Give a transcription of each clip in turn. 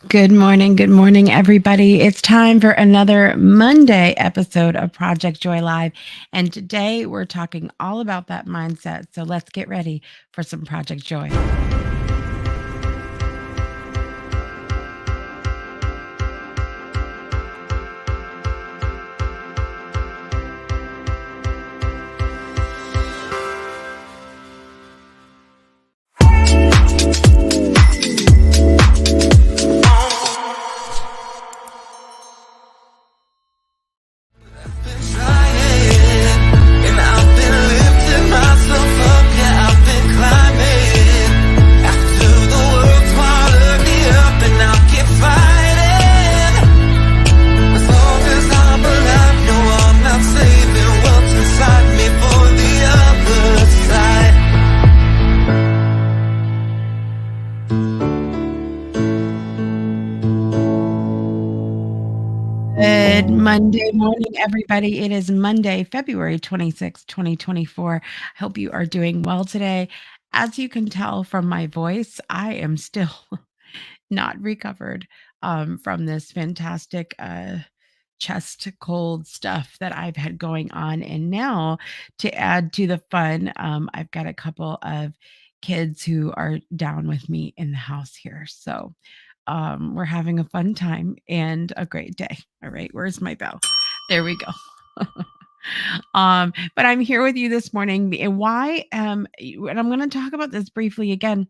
Good morning, everybody. It's time for another Monday episode of Project Joy Live. And today we're talking all about that mindset. So let's get ready for some Project Joy. Good Monday morning, everybody. It is Monday, February 26th, 2024. I hope you are doing well today. As you can tell from my voice, I am still not recovered from this fantastic chest cold stuff that I've had going on. And now, to add to the fun, I've got a couple of kids who are down with me in the house here. So we're having a fun time and a great day. All right, where's my bell? There we go. But I'm here with you this morning. And why? And I'm going to talk about this briefly again.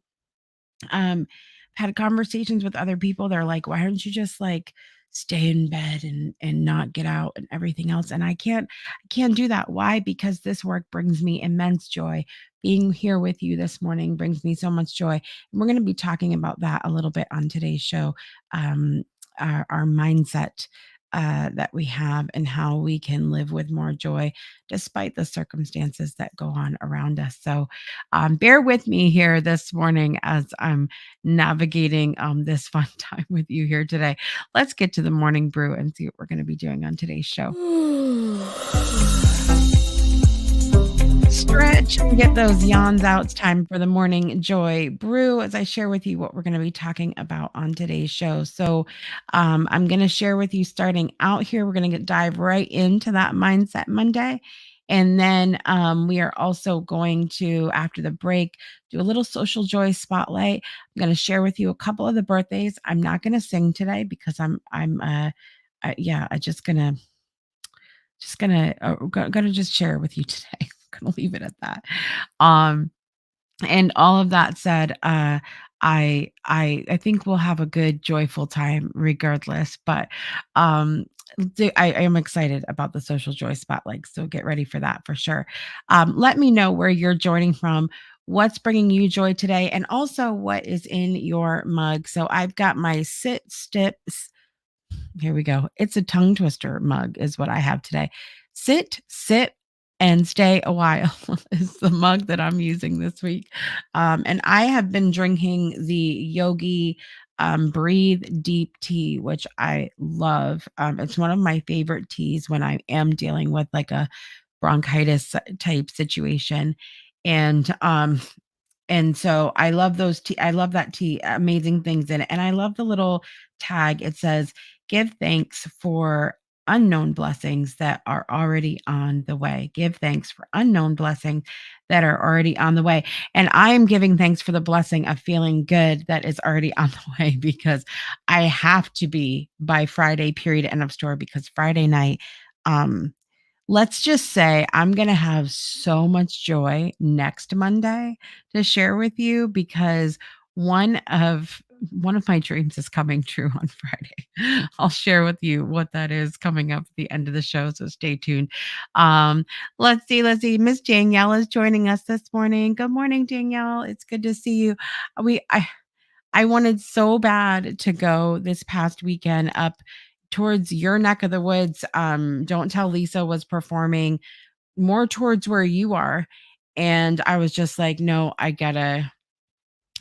Had conversations with other people. They're like, "Why don't you just like stay in bed and not get out and everything else?" And I can't do that. Why? Because this work brings me immense joy. Being here with you this morning brings me so much joy. And we're going to be talking about that a little bit on today's show. Um, our mindset that we have and how we can live with more joy despite the circumstances that go on around us. So, bear with me here this morning as I'm navigating this fun time with you here today. Let's get to the morning brew and see what we're going to be doing on today's show. Stretch and get those yawns out. It's time for the morning joy brew as I share with you what we're going to be talking about on today's show. So, I'm going to share with you starting out here. We're going to dive right into that Mindset Monday. And then we are also going to, after the break, do a little social joy spotlight. I'm going to share with you a couple of the birthdays. I'm not going to sing today because yeah, I gonna just share with you today. I'm gonna leave it at that. Um, and all of that said, I think we'll have a good, joyful time regardless. But I am excited about the social joy spotlight, so get ready for that for sure. Let me know where you're joining from. What's bringing you joy today, and also what is in your mug. So I've got my sit, stip, here we go. It's a tongue twister mug, is what I have today. Sit, sip, and stay a while is the mug that I'm using this week. And I have been drinking the Yogi Breathe Deep tea, which I love. It's one of my favorite teas when I am dealing with like a bronchitis type situation. And so I love those tea. I love that tea. Amazing things in it. And I love the little tag. It says, "Give thanks for unknown blessings that are already on the way. Give thanks for unknown blessings that are already on the way." And I am giving thanks for the blessing of feeling good that is already on the way because I have to be by Friday, period, end of story, because Friday night, um, let's just say I'm going to have so much joy next Monday to share with you because one of one of my dreams is coming true on Friday. I'll share with you what that is coming up at the end of the show, so stay tuned. Um, let's see. Miss Danielle is joining us this morning. Good morning, Danielle. It's good to see you. We I wanted so bad to go this past weekend up towards your neck of the woods. Don't Tell Lisa was performing more towards where you are. And I was just like, no, I gotta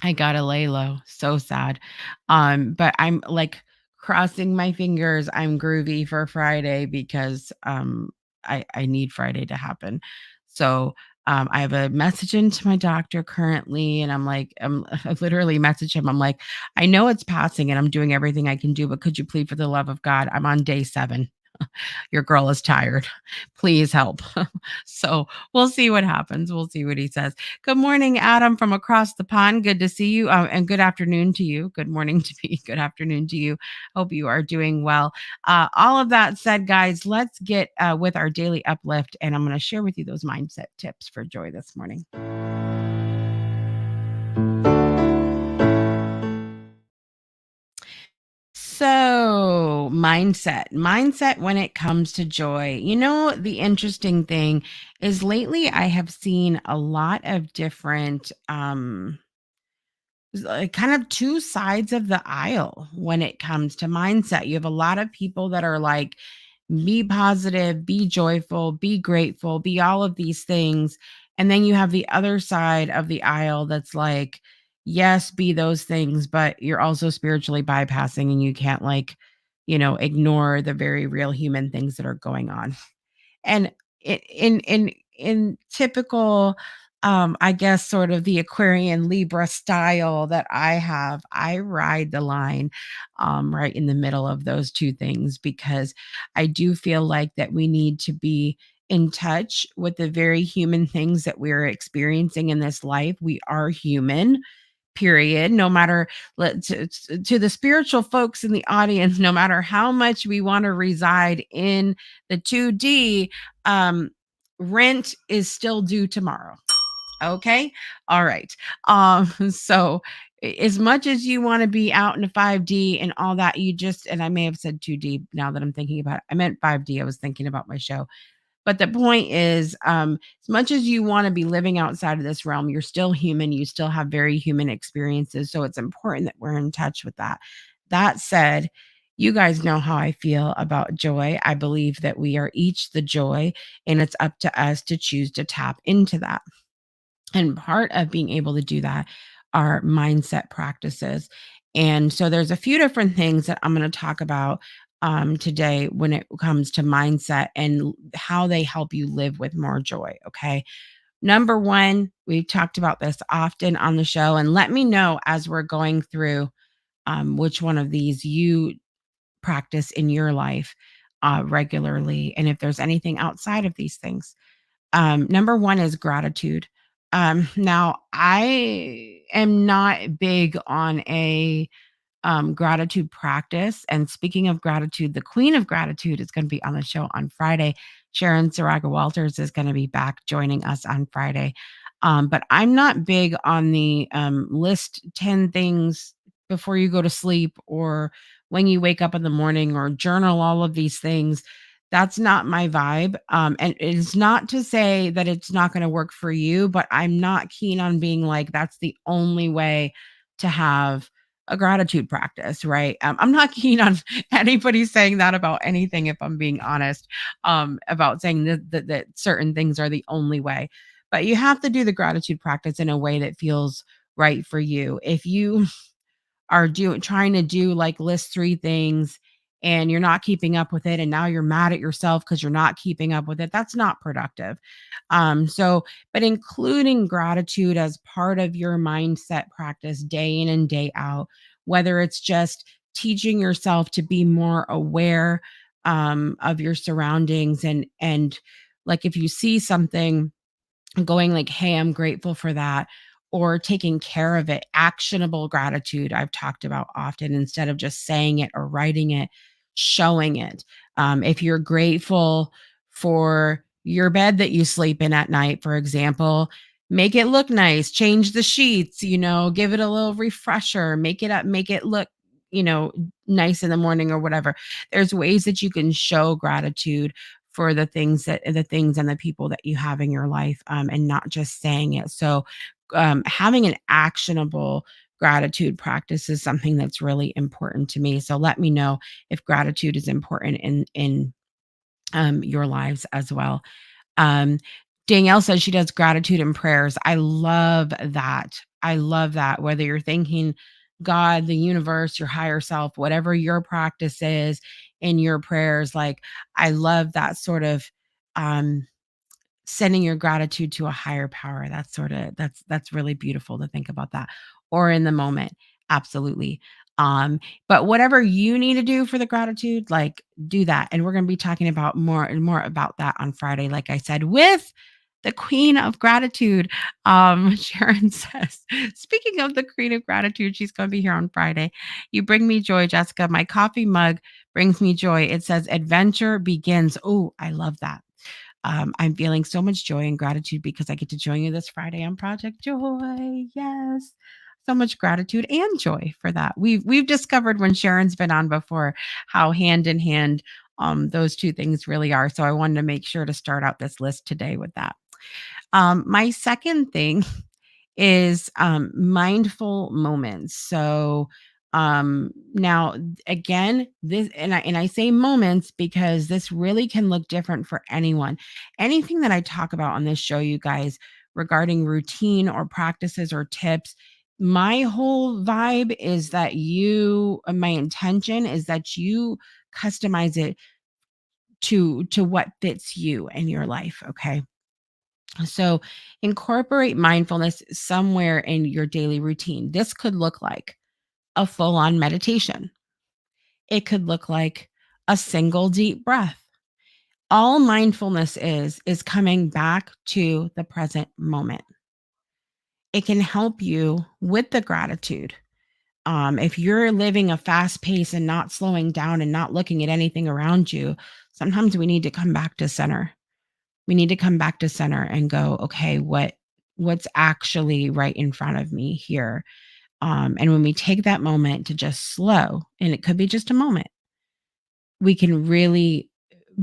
lay low. So sad. But I'm like crossing my fingers. I'm groovy for Friday because I need Friday to happen. So I have a message into my doctor currently, and I'm like, I literally message him. I'm like, I know it's passing, and I'm doing everything I can do, but could you please, for the love of God, I'm on day 7. Your girl is tired. Please help. So we'll see what happens. We'll see what he says. Good morning, Adam from across the pond. Good to see you. And good afternoon to you. Good morning to me. Good afternoon to you. Hope you are doing well. All of that said, guys, let's get with our daily uplift. And I'm going to share with you those mindset tips for joy this morning. So, mindset when it comes to joy. The interesting thing is lately I have seen a lot of different kind of two sides of the aisle when it comes to mindset. You have a lot of people that are like, be positive, be joyful, be grateful, be all of these things. And then you have the other side of the aisle that's like, yes, be those things, but you're also spiritually bypassing and you can't, like, ignore the very real human things that are going on. And in typical, I guess, sort of the Aquarian Libra style that I have, I ride the line, right in the middle of those two things, because I do feel like that we need to be in touch with the very human things that we're experiencing in this life. We are human, period. No matter, to the spiritual folks in the audience, no matter how much we want to reside in the 2D, um rent is still due tomorrow. Okay. All right. So as much as you want to be out in the 5D and all that, and I may have said 2D now that I'm thinking about it, I meant 5D. I was thinking about my show. But the point is, as much as you want to be living outside of this realm, you're still human. You still have very human experiences. So it's important that we're in touch with that. That said, you guys know how I feel about joy. I believe that we are each the joy, and it's up to us to choose to tap into that. And part of being able to do that are mindset practices. And so there's a few different things that I'm going to talk about today when it comes to mindset and how they help you live with more joy. Okay. Number one, we've talked about this often on the show, and let me know as we're going through which one of these you practice in your life regularly, and if there's anything outside of these things. Number one is gratitude. Now, I am not big on a gratitude practice. And speaking of gratitude, the queen of gratitude is going to be on the show on Friday. Sharon Saraga Walters is going to be back joining us on Friday. But I'm not big on the list 10 things before you go to sleep or when you wake up in the morning or journal all of these things. That's not my vibe. And it's not to say that it's not going to work for you, but I'm not keen on being like, that's the only way to have a gratitude practice, right? I'm not keen on anybody saying that about anything, if I'm being honest, about saying that certain things are the only way. But you have to do the gratitude practice in a way that feels right for you. If you are trying to do like list 3 things and you're not keeping up with it and now you're mad at yourself because you're not keeping up with it, that's not productive. But including gratitude as part of your mindset practice day in and day out, whether it's just teaching yourself to be more aware of your surroundings, and like if you see something, going like, hey, I'm grateful for that, or taking care of it. Actionable gratitude, I've talked about often, instead of just saying it or writing it, showing it. If you're grateful for your bed that you sleep in at night, for example, make it look nice, change the sheets, give it a little refresher, make it look, nice in the morning or whatever. There's ways that you can show gratitude for the things and the people that you have in your life, and not just saying it. So, having an actionable gratitude practice is something that's really important to me. So let me know if gratitude is important in your lives as well. Um, Danielle says she does gratitude and prayers. I love that. I love that. Whether you're thanking God, the universe, your higher self, whatever your practice is in your prayers, like, I love that sort of um sending your gratitude to a higher power. That's really beautiful to think about that. Or in the moment, absolutely. But whatever you need to do for the gratitude, like, do that. And we're going to be talking about more and more about that on Friday, like I said, with the queen of gratitude. Sharon says, speaking of the queen of gratitude, she's going to be here on Friday. You bring me joy, Jessica. My coffee mug brings me joy. It says adventure begins. Oh, I love that. I'm feeling so much joy and gratitude because I get to join you this Friday on Project Joy. Yes. So much gratitude and joy for that. We've discovered when Sharon's been on before how hand in hand those two things really are. So I wanted to make sure to start out this list today with that. My second thing is mindful moments. So now again, this and I say moments because this really can look different for anyone. Anything that I talk about on this show, you guys, regarding routine or practices or tips, my whole vibe is that my intention is that you customize it to what fits you in your life, okay? So incorporate mindfulness somewhere in your daily routine. This could look like a full on meditation, it could look like a single deep breath. All mindfulness is coming back to the present moment. It can help you with the gratitude. If you're living a fast pace and not slowing down and not looking at anything around you, sometimes we need to come back to center. We need to come back to center and go, okay, what's actually right in front of me here? And when we take that moment to just slow, and it could be just a moment, we can really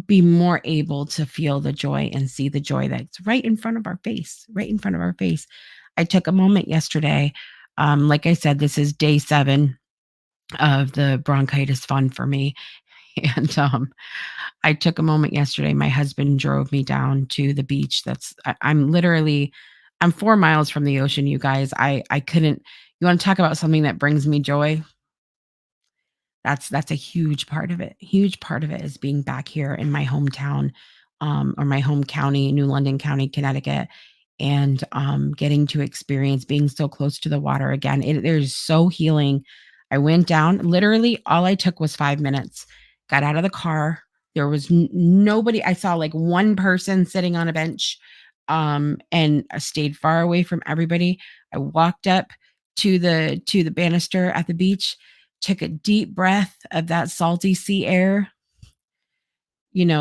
be more able to feel the joy and see the joy that's right in front of our face, right in front of our face. I took a moment yesterday. Like I said, this is day 7 of the bronchitis fund for me. And I took a moment yesterday. My husband drove me down to the beach. I'm 4 miles from the ocean, you guys. I couldn't. You wanna talk about something that brings me joy? That's a huge part of it. Huge part of it is being back here in my hometown, or my home county, New London County, Connecticut, and, getting to experience being so close to the water again. It is so healing. I went down, literally, all I took was 5 minutes, got out of the car. There was nobody. I saw, like, one person sitting on a bench, and I stayed far away from everybody. I walked up to the banister at the beach, took a deep breath of that salty sea air,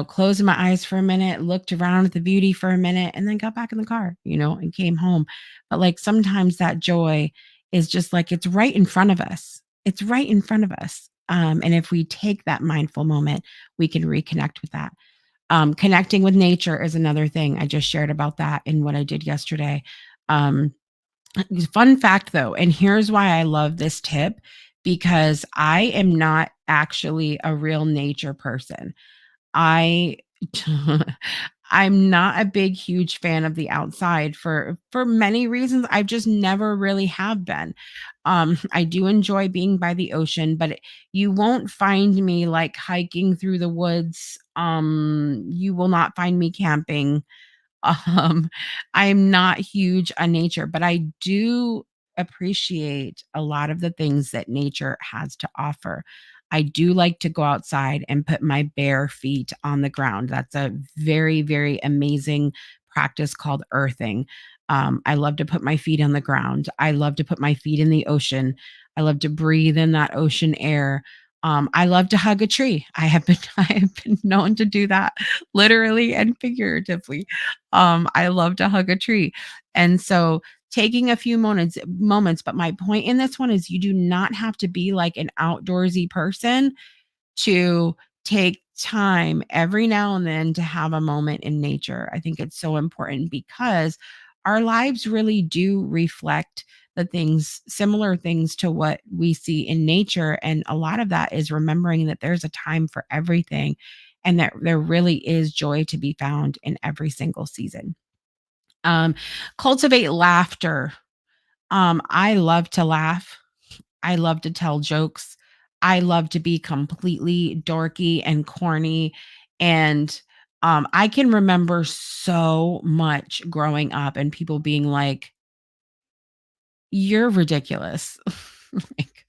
closed my eyes for a minute, looked around at the beauty for a minute, and then got back in the car, and came home. But like sometimes that joy is just like it's right in front of us. It's right in front of us. And if we take that mindful moment, we can reconnect with that. Connecting with nature is another thing. I just shared about that in what I did yesterday. Um, Fun fact though, and here's why I love this tip, because I am not actually a real nature person. I I'm not a big huge fan of the outside for many reasons. I've just never really have been. I do enjoy being by the ocean, but you won't find me like hiking through the woods. You will not find me camping. Um, I'm not huge on nature, but I do appreciate a lot of the things that nature has to offer. I do like to go outside and put my bare feet on the ground. That's a very, very amazing practice called earthing. I love to put my feet on the ground. I love to put my feet in the ocean. I love to breathe in that ocean air. I love to hug a tree. I have been known to do that literally and figuratively. I love to hug a tree. And so taking a few moments, but my point in this one is you do not have to be like an outdoorsy person to take time every now and then to have a moment in nature. I think it's so important because our lives really do reflect the things, similar things to what we see in nature. And a lot of that is remembering that there's a time for everything and that there really is joy to be found in every single season. Um, Cultivate laughter. I love to laugh. I love to tell jokes. I love to be completely dorky and corny. And I can remember so much growing up and people being like, "You're ridiculous." Like,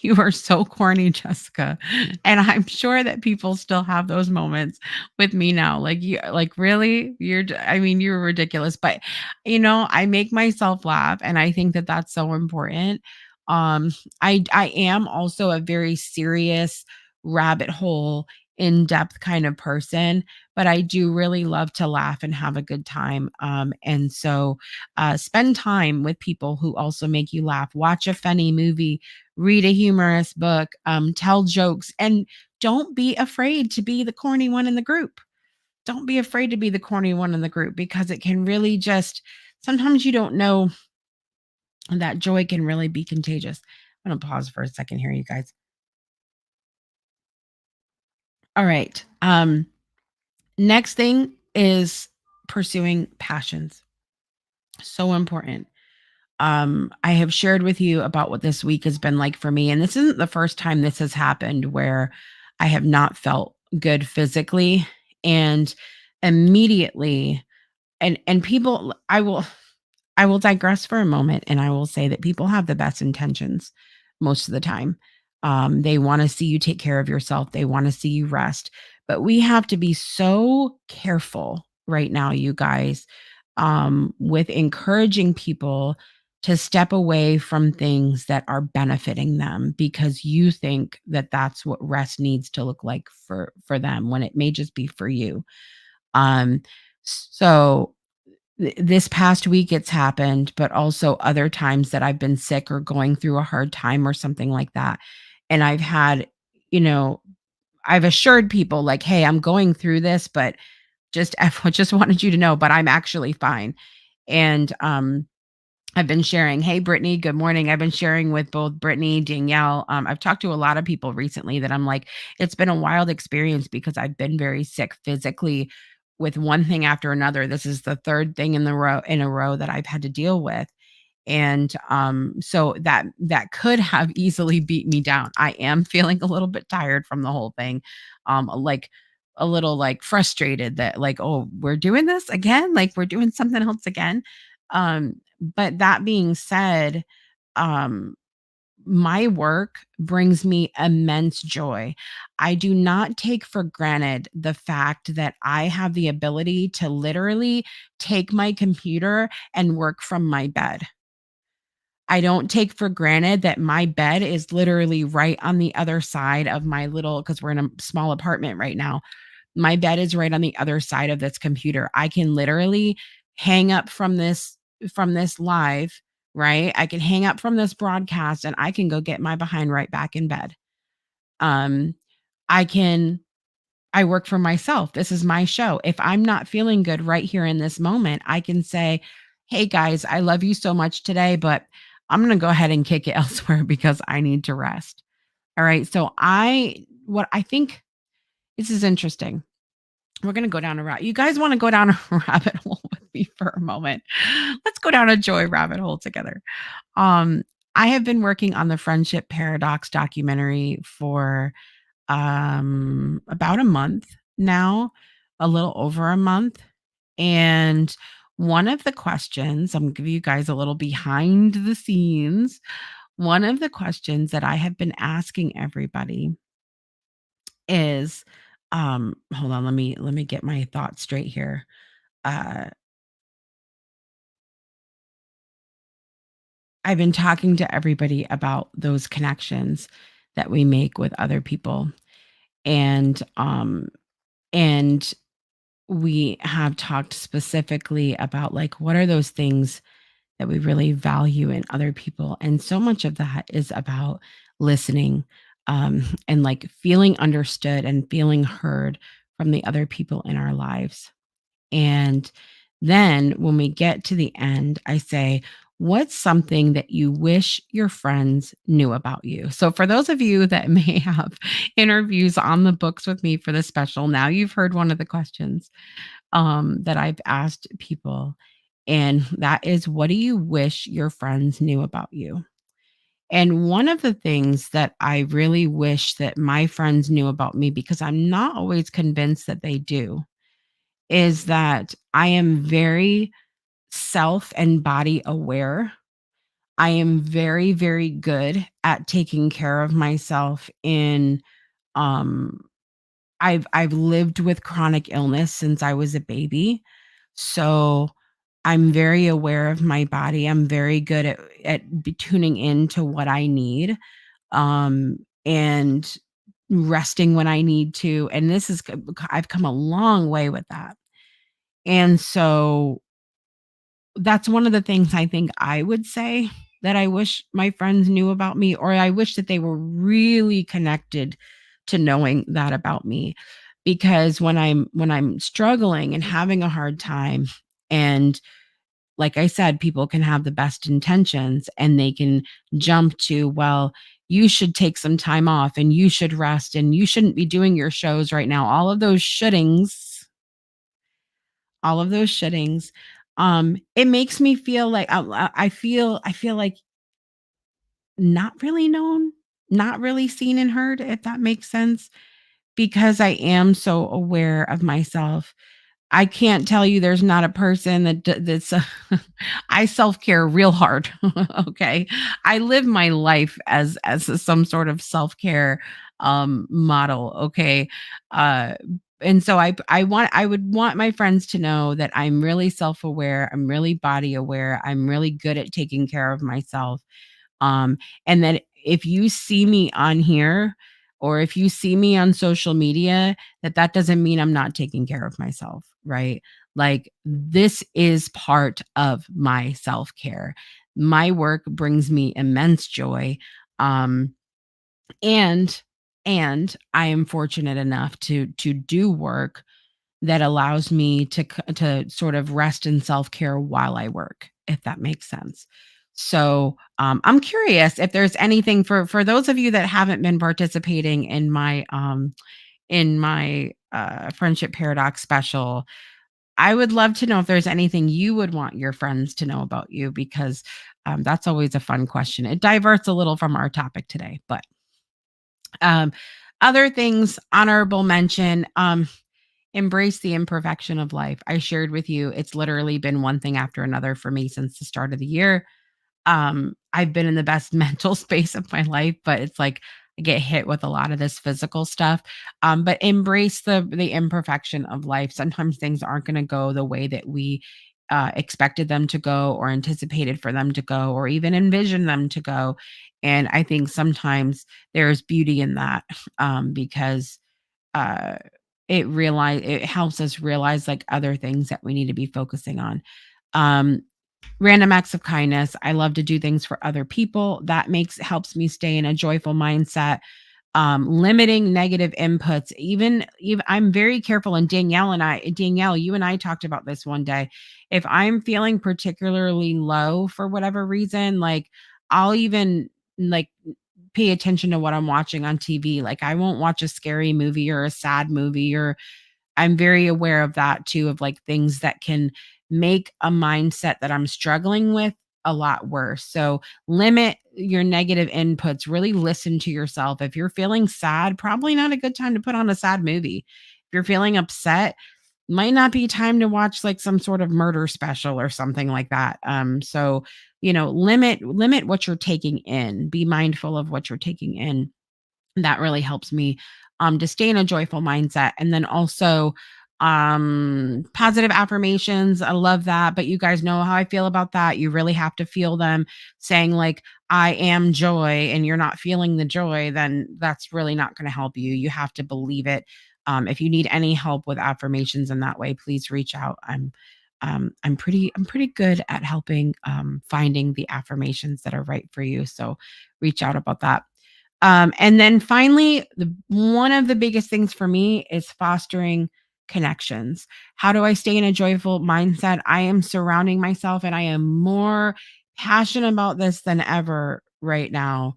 "You are so corny, Jessica." And I'm sure that people still have those moments with me now. Like, "You like, really? I mean, you're ridiculous." But, I make myself laugh, and I think that that's so important. Um, I am also a very serious rabbit hole, in-depth kind of person, but I do really love to laugh and have a good time. And so spend time with people who also make you laugh. Watch a funny movie, read a humorous book, tell jokes, and don't be afraid to be the corny one in the group. Don't be afraid to be the corny one in the group because it can really just, sometimes you don't know, that joy can really be contagious. I'm going to pause for a second here, you guys. All right. Next thing is pursuing passions. So important. I have shared with you about what this week has been like for me. And this isn't the first time this has happened where I have not felt good physically. And immediately, and people, I will digress for a moment and I will say that people have the best intentions most of the time. They want to see you take care of yourself, they want to see you rest. But we have to be so careful right now, you guys, with encouraging people to step away from things that are benefiting them because you think that that's what rest needs to look like for them when it may just be for you. So this past week it's happened, but also other times that I've been sick or going through a hard time or something like that. And I've had, you know, I've assured people like, "Hey, I'm going through this, but just just wanted you to know, but I'm actually fine." And I've been sharing, "Hey, Brittany, good morning." I've been sharing with both Brittany, Danielle. I've talked to a lot of people recently that I'm like, it's been a wild experience because I've been very sick physically with one thing after another. This is the third thing in a row that I've had to deal with. And so that could have easily beat me down. I am feeling a little bit tired from the whole thing. Like a little like frustrated that like, oh, we're doing this again, like we're doing something else again. But that being said, um, my work brings me immense joy. I do not take for granted the fact that I have the ability to literally take my computer and work from my bed. I don't take for granted that my bed is literally right on the other side of my little, because we're in a small apartment right now. My bed is right on the other side of this computer. I can literally hang up from this live, right? I can hang up from this broadcast and I can go get my behind right back in bed. Um, I can I work for myself. This is my show. If I'm not feeling good right here in this moment, I can say, "Hey guys, I love you so much today, but I'm going to go ahead and kick it elsewhere because I need to rest." All right. So what I think, this is interesting. We're going to go down a route. You guys want to go down a rabbit hole with me for a moment? Let's go down a joy rabbit hole together. Um, I have been working on the Friendship Paradox documentary for about a month now, a little over a month. And one of the questions, I'm gonna give you guys a little behind the scenes. One of the questions that I have been asking everybody is, hold on, let me get my thoughts straight here. Uh, I've been talking to everybody about those connections that we make with other people. And we have talked specifically about like what are those things that we really value in other people, and so much of that is about listening, and like feeling understood and feeling heard from the other people in our lives. And then when we get to the end, I say, "What's something that you wish your friends knew about you?" So, for those of you that may have interviews on the books with me for the special, now you've heard one of the questions that I've asked people. And that is, what do you wish your friends knew about you? And one of the things that I really wish that my friends knew about me, because I'm not always convinced that they do, is that I am very self and body aware. I am very, very good at taking care of myself in um I've lived with chronic illness since I was a baby. So I'm very aware of my body. I'm very good at tuning into what I need, and resting when I need to. And I've come a long way with that. And so that's one of the things I think I would say that I wish my friends knew about me, or I wish that they were really connected to knowing that about me. Because when I'm struggling and having a hard time, and like I said, people can have the best intentions and they can jump to, well, you should take some time off and you should rest and you shouldn't be doing your shows right now. All of those shouldings, it makes me feel like I feel like not really known, not really seen and heard, if that makes sense, because I am so aware of myself. I can't tell you there's not a person that's I self-care real hard, okay? I live my life some sort of self-care, model, okay? Uh, and so I would want my friends to know that I'm really self-aware, I'm really body aware, I'm really good at taking care of myself, and that if you see me on here or if you see me on social media, that doesn't mean I'm not taking care of myself, right? Like this is part of my self-care. My work brings me immense joy. Um, and and I am fortunate enough to do work that allows me to sort of rest in self-care while I work, if that makes sense. So, I'm curious if there's anything for those of you that haven't been participating in my, Friendship Paradox special. I would love to know if there's anything you would want your friends to know about you, because, that's always a fun question. It diverts a little from our topic today, but, um, other things, honorable mention, embrace the imperfection of life. I shared with you, it's literally been one thing after another for me since the start of the year. I've been in the best mental space of my life, but it's like I get hit with a lot of this physical stuff. But embrace the imperfection of life. Sometimes things aren't going to go the way that we expected them to go, or anticipated for them to go, or even envisioned them to go. And I think sometimes there's beauty in that, because uh, it helps us realize like other things that we need to be focusing on. Um, Random acts of kindness. I love to do things for other people. That makes helps me stay in a joyful mindset. Limiting negative inputs. Even I'm very careful. And Danielle, you and I talked about this one day. If I'm feeling particularly low for whatever reason, like I'll even like pay attention to what I'm watching on TV. Like I won't watch a scary movie or a sad movie, or I'm very aware of that too, of like things that can make a mindset that I'm struggling with a lot worse. So limit your negative inputs, really listen to yourself. If you're feeling sad, probably not a good time to put on a sad movie. If you're feeling upset, might not be time to watch like some sort of murder special or something like that. So, limit what you're taking in. Be mindful of what you're taking in. That really helps me to stay in a joyful mindset. And then also positive affirmations, I love that, but you guys know how I feel about that. You really have to feel them. Saying like I am joy and you're not feeling the joy, then that's really not going to help you. You have to believe it. If you need any help with affirmations in that way, please reach out. I'm pretty good at helping, finding the affirmations that are right for you, so reach out about that. And then finally, one of the biggest things for me is fostering connections. How do I stay in a joyful mindset? I am surrounding myself, and I am more passionate about this than ever right now.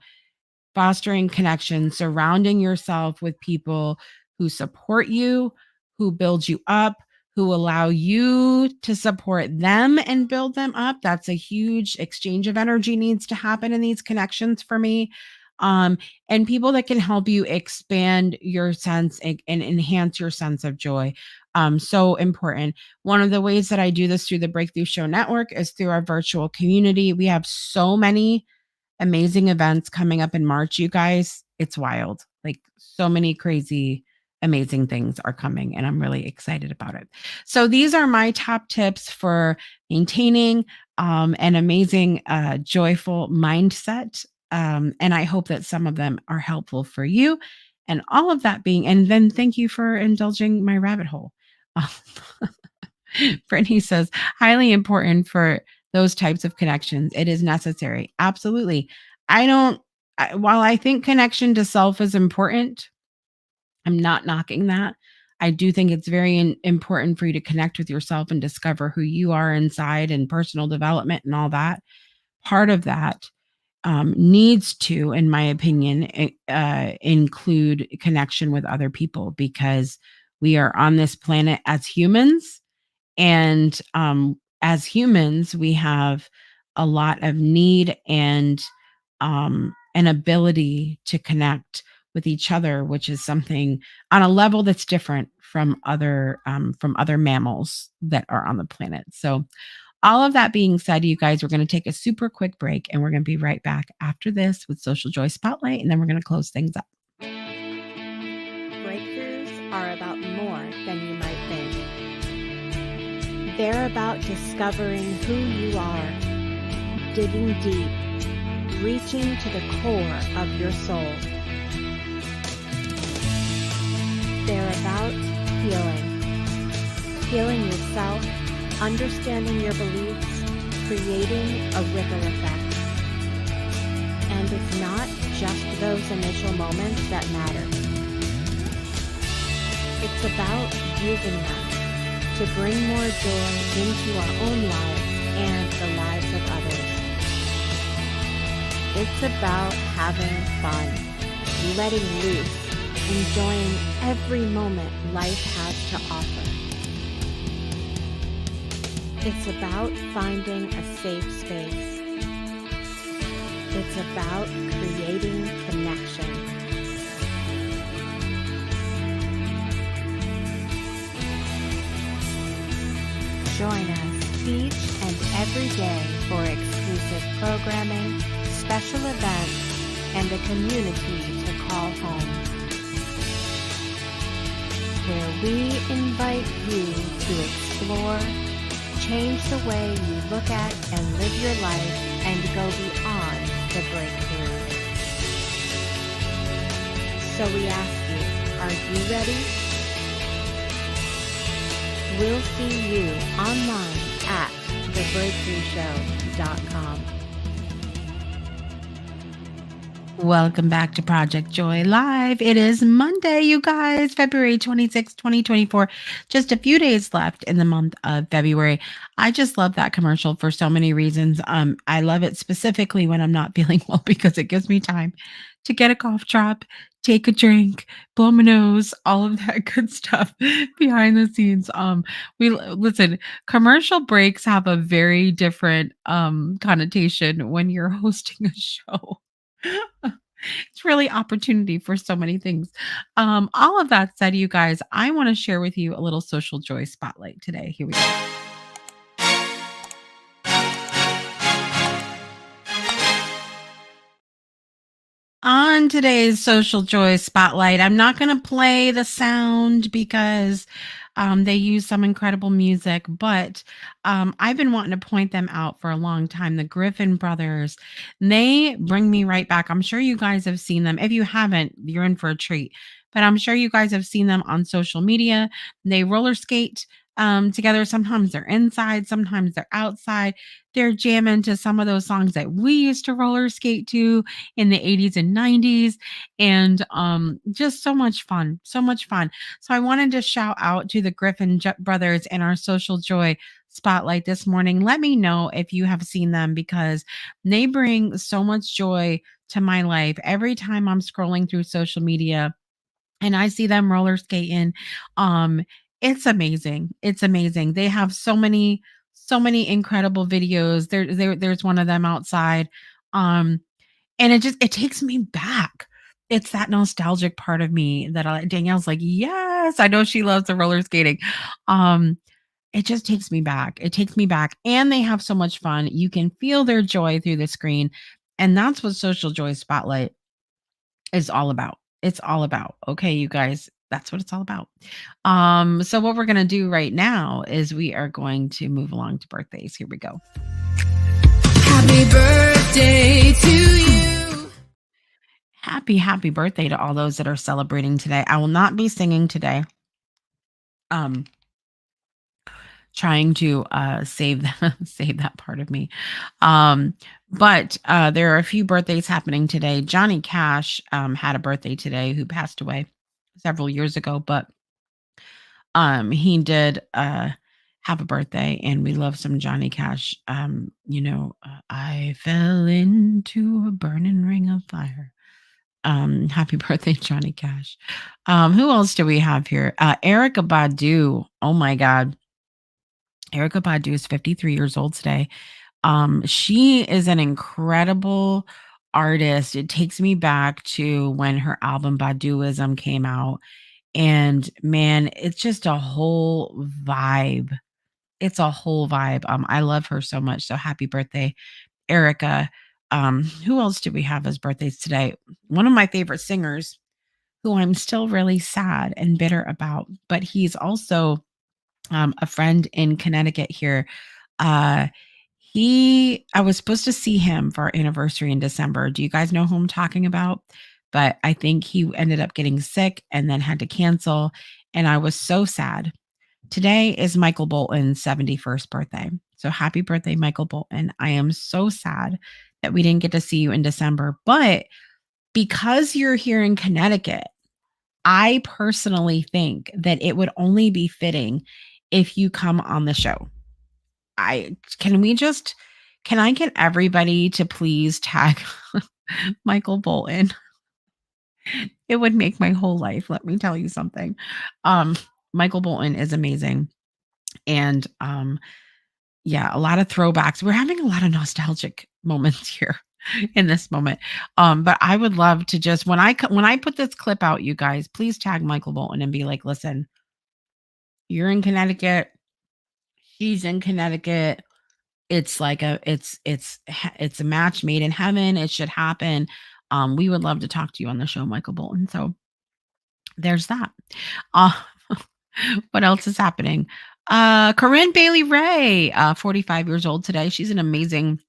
Fostering connection, surrounding yourself with people who support you, who build you up, who allow you to support them and build them up. That's a huge exchange of energy needs to happen in these connections for me. Um, and people that can help you expand your sense and enhance your sense of joy. So important. One of the ways that I do this through the Breakthrough Show Network is through our virtual community. We have so many amazing events coming up in March, you guys. It's wild. Like so many crazy, amazing things are coming, and I'm really excited about it. So these are my top tips for maintaining an amazing, joyful mindset. And I hope that some of them are helpful for you. And all of that being, and then thank you for indulging my rabbit hole. Brittany says, highly important for those types of connections. It is necessary. Absolutely. I don't, while I think connection to self is important, I'm not knocking that. I do think it's very important for you to connect with yourself and discover who you are inside and personal development and all that. Part of that needs to, in my opinion, include connection with other people because we are on this planet as humans and as humans, we have a lot of need and an ability to connect with each other, which is something on a level that's different from other mammals that are on the planet. So, all of that being said, you guys, we're going to take a super quick break, and we're going to be right back after this with Social Joy Spotlight, and then we're going to close things up. Breakthroughs are about more than you might think. They're about discovering who you are, digging deep, reaching to the core of your soul. They're about healing yourself, understanding your beliefs, creating a ripple effect. And it's not just those initial moments that matter. It's about using them to bring more joy into our own lives and the lives of others. It's about having fun, letting loose, enjoying every moment life has to offer. It's about finding a safe space. It's about creating connection. Join us each and every day for exclusive programming, special events, and a community to call home, where we invite you to explore, change the way you look at and live your life, and go beyond the breakthrough. So we ask you, are you ready? We'll see you online at thebreakthroughshow.com. Welcome back to Project Joy Live. It is Monday, you guys, February 26, 2024. Just a few days left in the month of February. I just love that commercial for so many reasons. I love it specifically when I'm not feeling well because it gives me time to get a cough drop, take a drink, blow my nose, all of that good stuff behind the scenes. We listen, commercial breaks have a very different connotation when you're hosting a show. It's really opportunity for so many things. All of that said, you guys, I want to share with you a little social joy spotlight today. Here we go. On today's social joy spotlight, I'm not going to play the sound because they use some incredible music, but I've been wanting to point them out for a long time. The Griffin brothers, they bring me right back. I'm sure you guys have seen them. If you haven't, you're in for a treat. But I'm sure you guys have seen them on social media. They roller skate together. Sometimes they're inside, sometimes they're outside. They're jamming to some of those songs that we used to roller skate to in the 80s and 90s, and just so much fun, so much fun. So I wanted to shout out to the Griffin brothers in our social joy spotlight this morning. Let me know if you have seen them because they bring so much joy to my life every time I'm scrolling through social media and I see them roller skating. um it's amazing, it's amazing. They have so many incredible videos. There's one of them outside, um and it takes me back. It's that nostalgic part of me that Danielle's like, "Yes." I know she loves the roller skating. Um, it just takes me back. It takes me back, and they have so much fun. You can feel their joy through the screen, and that's what Social Joy Spotlight is all about. It's all about. Okay, you guys, that's what it's all about. So what we're gonna do right now is we are going to move along to birthdays. Here we go. Happy birthday to you. Happy birthday to all those that are celebrating today. I will not be singing today. Um, trying to save save that part of me. Um, but there are a few birthdays happening today. Johnny Cash had a birthday today, who passed away several years ago, but he did have a birthday, and we love some Johnny Cash. I fell into a burning ring of fire. Happy birthday, Johnny Cash. Who else do we have here? Erica Badu. Oh my God. Erica Badu is 53 years old today. She is an incredible artist. It takes me back to when her album Baduism came out. And man, it's just a whole vibe. It's a whole vibe. I love her so much. So happy birthday, Erica. Who else do we have as birthdays today? One of my favorite singers, who I'm still really sad and bitter about, but he's also a friend in Connecticut here. Uh, I was supposed to see him for our anniversary in December. Do you guys know who I'm talking about? But I think he ended up getting sick and then had to cancel. And I was so sad. Today is Michael Bolton's 71st birthday. So happy birthday, Michael Bolton. I am so sad that we didn't get to see you in December. But because you're here in Connecticut, I personally think that it would only be fitting if you come on the show. I can we just can I get everybody to please tag Michael Bolton? It would make my whole life, let me tell you something. Um, Michael Bolton is amazing, and, yeah, a lot of throwbacks. We're having a lot of nostalgic moments here in this moment, but I would love to just when I put this clip out, you guys, please tag Michael Bolton and be like, "Listen, you're in Connecticut, she's in Connecticut. It's like it's a match made in heaven. It should happen. We would love to talk to you on the show, Michael Bolton." So there's that. Uh, what else is happening? Corinne Bailey Ray, 45 years old today. She's an amazing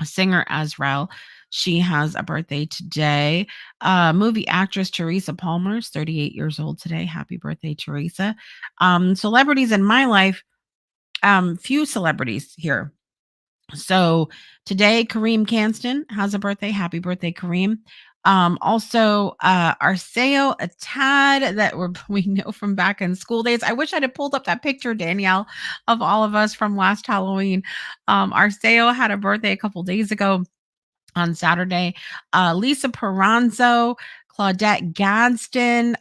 singer as well. She has a birthday today. Movie actress Teresa Palmer is 38 years old today. Happy birthday, Teresa. Celebrities in my life, few celebrities here. So today, Kareem Canston has a birthday. Happy birthday, Kareem. Also, Arceo Atad that we know from back in school days. I wish I'd have pulled up that picture, Danielle, of all of us from last Halloween. Arceo had a birthday a couple days ago on Saturday. Lisa Peranzo, Claudette Gadsden,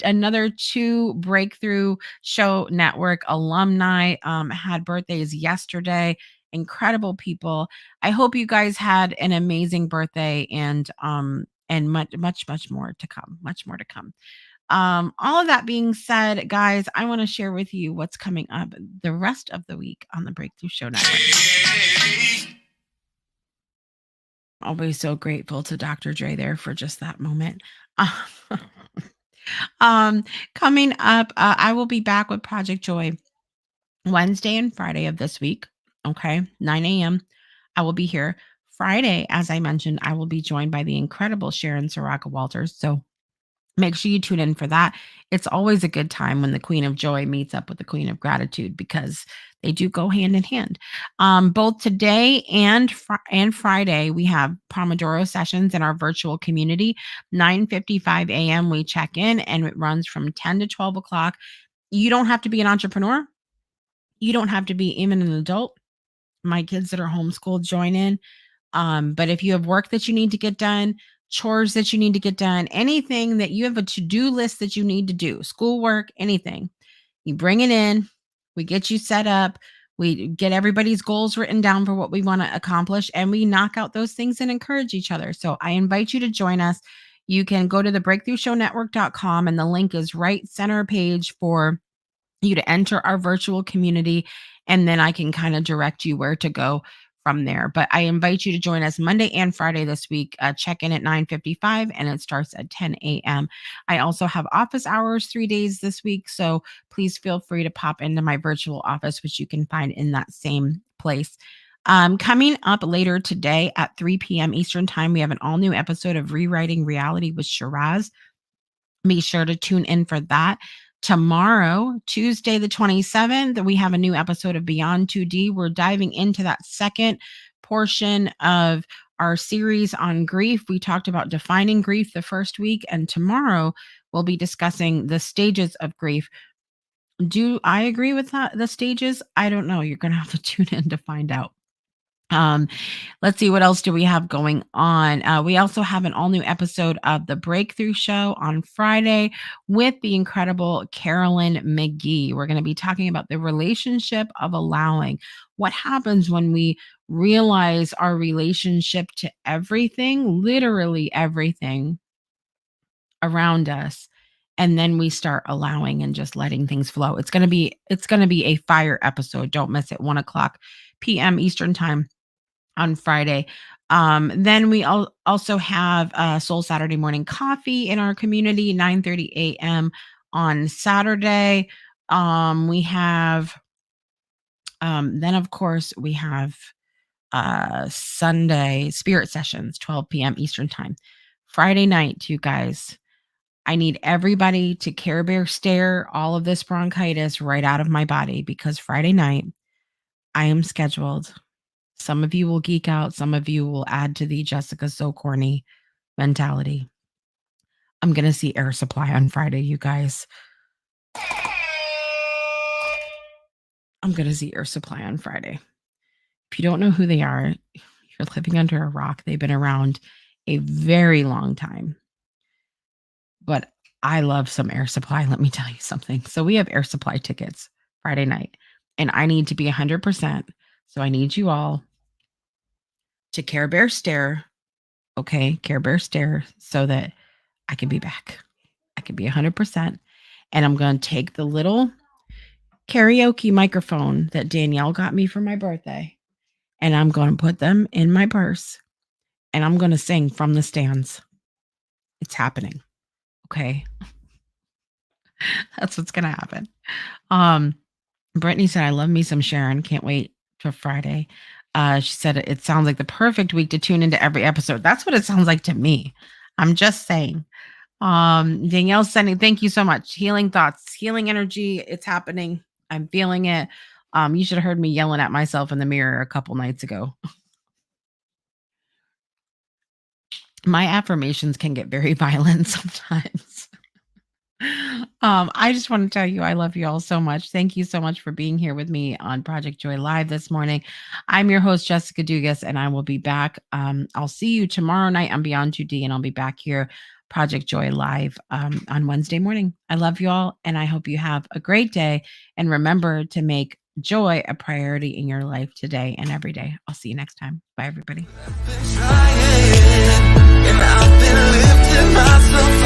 another two Breakthrough Show Network alumni had birthdays yesterday. Incredible people. I hope you guys had an amazing birthday, and much more to come. Much more to come. All of that being said, guys, I want to share with you what's coming up the rest of the week on the Breakthrough Show Network. Always so grateful to Dr. Dre there for just that moment. um, Coming up, I will be back with Project Joy Wednesday and Friday of this week. Okay, 9 a.m. I will be here. Friday, as I mentioned, I will be joined by the incredible Sharon Soraka Walters. So make sure you tune in for that. It's always a good time when the Queen of Joy meets up with the Queen of Gratitude, because they do go hand in hand. Both today and Friday, we have Pomodoro sessions in our virtual community. 9:55 a.m. we check in, and it runs from 10 to 12 o'clock. You don't have to be an entrepreneur. You don't have to be even an adult. My kids that are homeschooled join in. But if you have work that you need to get done, chores that you need to get done, anything that you have a to-do list that you need to do, schoolwork, anything, you bring it in, we get you set up, we get everybody's goals written down for what we want to accomplish, and we knock out those things and encourage each other. So I invite you to join us. you can go to the breakthroughshownetwork.com, and the link is right center page for you to enter our virtual community, and then I can kind of direct you where to go from there. But I invite you to join us Monday and Friday this week. Check in at 9:55, and it starts at 10 a.m. I also have office hours 3 days this week, so please feel free to pop into my virtual office, which you can find in that same place. Coming up later today at 3 p.m. Eastern Time, we have an all new episode of Rewriting Reality with Shiraz. Be sure to tune in for that. Tomorrow, Tuesday, the 27th, we have a new episode of Beyond 2D. We're diving into that second portion of our series on grief. We talked about defining grief the first week, and tomorrow we'll be discussing the stages of grief. Do I agree with that? The stages? I don't know. You're going to have to tune in to find out. Um, let's see, what else do we have going on? We also have an all new episode of The Breakthrough Show on Friday with the incredible Carolyn McGee. We're going to be talking about the relationship of allowing. What happens when we realize our relationship to everything, literally everything around us, and then we start allowing and just letting things flow. It's going to be a fire episode. Don't miss it. 1:00 p.m. Eastern Time on Friday. Then we also have Soul Saturday Morning Coffee in our community, 9:30 a.m. on Saturday. We have, then of course, we have Sunday Spirit Sessions, 12 p.m. Eastern Time. Friday night, you guys, I need everybody to Care Bear stare all of this bronchitis right out of my body, because Friday night I am scheduled. Some of you will geek out. Some of you will add to the Jessica so corny mentality. I'm going to see Air Supply on Friday, you guys. I'm going to see Air Supply on Friday. If you don't know who they are, you're living under a rock. They've been around a very long time. But I love some Air Supply. Let me tell you something. So we have Air Supply tickets Friday night, and I need to be 100%. So I need you all to Care Bear stare. Okay, Care Bear stare, so that I can be back. I can be 100%. And I'm going to take the little karaoke microphone that Danielle got me for my birthday, and I'm going to put them in my purse, and I'm going to sing from the stands. It's happening. Okay. That's what's going to happen. Brittany said, I love me some Sharon. Can't wait for Friday. She said, it sounds like the perfect week to tune into every episode. That's what it sounds like to me. I'm just saying. Danielle sending, thank you so much. Healing thoughts, healing energy. It's happening. I'm feeling it. You should have heard me yelling at myself in the mirror a couple nights ago. My affirmations can get very violent sometimes. I just want to tell you, I love you all so much. Thank you so much for being here with me on Project Joy Live this morning. I'm your host, Jessica Dugas, and I will be back. I'll see you tomorrow night on Beyond 2D, and I'll be back here, Project Joy Live, on Wednesday morning. I love you all, and I hope you have a great day. And remember to make joy a priority in your life today and every day. I'll see you next time. Bye, everybody. And I've been lifting myself